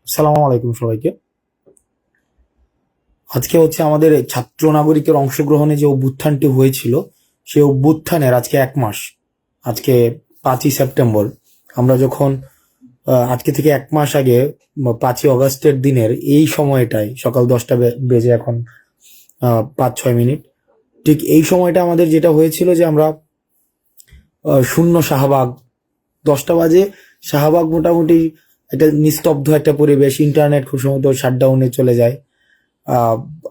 আসসালামু আলাইকুম সবাইকে। আজকে হচ্ছে আমাদের ছাত্র নাগরিকের অংশগ্রহণে যে অভ্যুত্থানটি হয়েছিল, সেই অভ্যুত্থানের আজকে 1 মাস। আজকে 5ই সেপ্টেম্বর। আমরা যখন আজকে থেকে 1 মাস আগে 5ই অগাস্টের দিনের এই সময়টায় সকাল 10টা বেজে এখন 5-6 মিনিট, ঠিক এই সময়টা আমাদের যেটা হয়েছিল যে আমরা শূন্য শাহবাগ, 10টা বাজে শাহবাগ মোটামুটি একটা নিস্তব্ধ একটা পরিবেশ, ইন্টারনেট খুব সম্ভবত শাটডাউনে চলে যায়।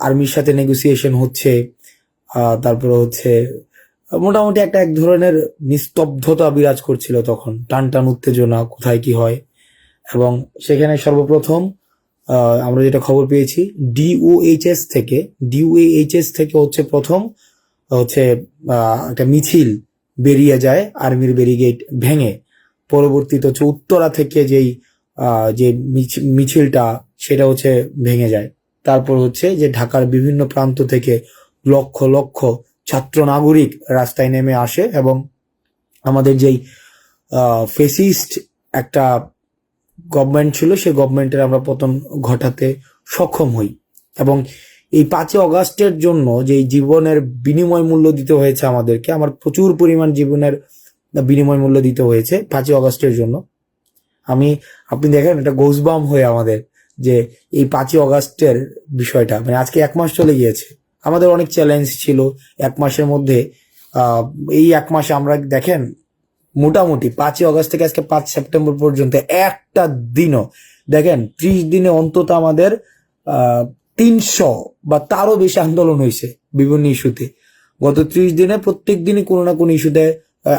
আর্মির সাথে নেগোসিয়েশন হচ্ছে, তারপরে হচ্ছে মোটামুটি এক ধরনের নিস্তব্ধতা বিরাজ করছিল তখন, টান টান উত্তেজনা, কোথায় কি হয়। এবং সেখানে সর্বপ্রথম আমরা যেটা খবর পেয়েছি, ডিওএইচএস থেকে হচ্ছে প্রথম হচ্ছে একটা মিছিল বেরিয়ে যায় আর্মির ব্যারিকেড ভেঙে। পরবর্তীতে হচ্ছে উত্তরা থেকে যে মিছিলটা, সেটা হচ্ছে ভেঙে যায়। তারপর হচ্ছে যে ঢাকার বিভিন্ন প্রান্ত থেকে লক্ষ লক্ষ ছাত্র নাগরিক রাস্তায় নেমে আসে এবং আমাদের যেই ফেসিস্ট একটা গভর্নমেন্ট ছিল, সেই গভর্নমেন্টের আমরা পতন ঘটাতে সক্ষম হই। এবং এই 5ই অগাস্টের জন্য যে জীবনের বিনিময় মূল্য দিতে হয়েছে আমাদেরকে, আমার প্রচুর পরিমাণ জীবনের বিনিময় মূল্য দিতে হয়েছে 5ই অগাস্টের জন্য। আপনি দেখেন, এটা গোজবাম হয়ে আমাদের যে এই 5ই অগাস্টের বিষয়টা, মানে আজকে 1 মাস চলে গিয়েছে। আমাদের অনেক চ্যালেঞ্জ ছিল 1 মাসের মধ্যে। এই 1 মাসে আমরা দেখেন মোটামুটি 5ই অগাস্ট থেকে আজকে 5 সেপ্টেম্বর পর্যন্ত একটা দিনও দেখেন, 30 দিনে অন্তত আমাদের 300 বা তারও বেশি আন্দোলন হয়েছে বিভিন্ন ইস্যুতে। গত 30 দিনে প্রত্যেক দিনই কোনো না কোনো ইস্যুতে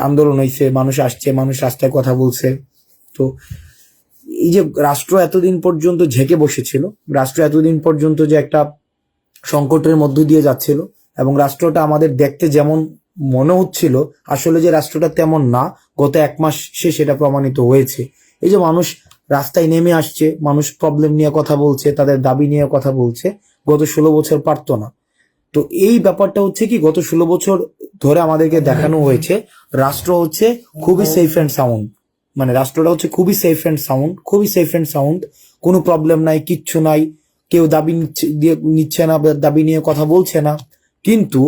আন্দোলন হয়েছে, মানুষ আসছে, মানুষ রাস্তায় কথা বলছে। তো এই যে রাষ্ট্র এতদিন পর্যন্ত ঝেঁকে বসেছিল, রাষ্ট্র এতদিন পর্যন্ত যে একটা সংকটের মধ্য দিয়ে যাচ্ছিল, এবং রাষ্ট্রটা আমাদের দেখতে যেমন মনে হচ্ছিল, আসলে যে রাষ্ট্রটা তেমন না, গত 1 মাসে সেটা প্রমাণিত হয়েছে। এই যে মানুষ রাস্তায় নেমে আসছে, মানুষ প্রবলেম নিয়ে কথা বলছে, তাদের দাবি নিয়ে কথা বলছে, গত 16 বছর পারতো না। তো এই ব্যাপারটা হচ্ছে কি, গত 16 বছর ধরে আমাদেরকে দেখানো হয়েছে রাষ্ট্র হচ্ছে খুবই সেফ অ্যান্ড সাউন্ড। মানে রাষ্ট্রটা হচ্ছে খুবই সেফ অ্যান্ড সাউন্ড, খুবই সেফ অ্যান্ড সাউন্ড, কোনো প্রবলেম নাই, কিচ্ছু নাই, কেউ দাবি নিচ্ছে না, দাবি নিয়ে কথা বলছে না। কিন্তু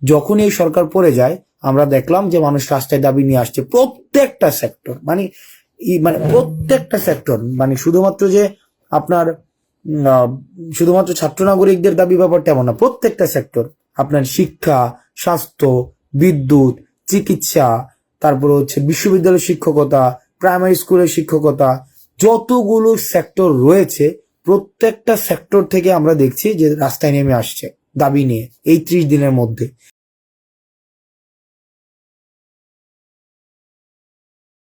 যখন এই সরকার পড়ে যায়, আমরা দেখলাম যে মানুষ রাস্তায় দাবি নিয়ে আসছে, প্রত্যেকটা সেক্টর, মানে প্রত্যেকটা সেক্টর, মানে শুধুমাত্র যে আপনার শুধুমাত্র ছাত্র নাগরিকদের দাবি ব্যাপারটা এমন না, প্রত্যেকটা সেক্টর, আপনার শিক্ষা, স্বাস্থ্য, বিদ্যুৎ, চিকিৎসা, তারপর হচ্ছে বিশ্ববিদ্যালয় শিক্ষকতা, প্রাইমারি স্কুলের শিক্ষকতা, যতগুলো সেক্টর রয়েছে, প্রত্যেকটা সেক্টর থেকে আমরা দেখছি যে রাস্তায় নেমে আসছে দাবি নিয়ে এই 30 দিনের মধ্যে।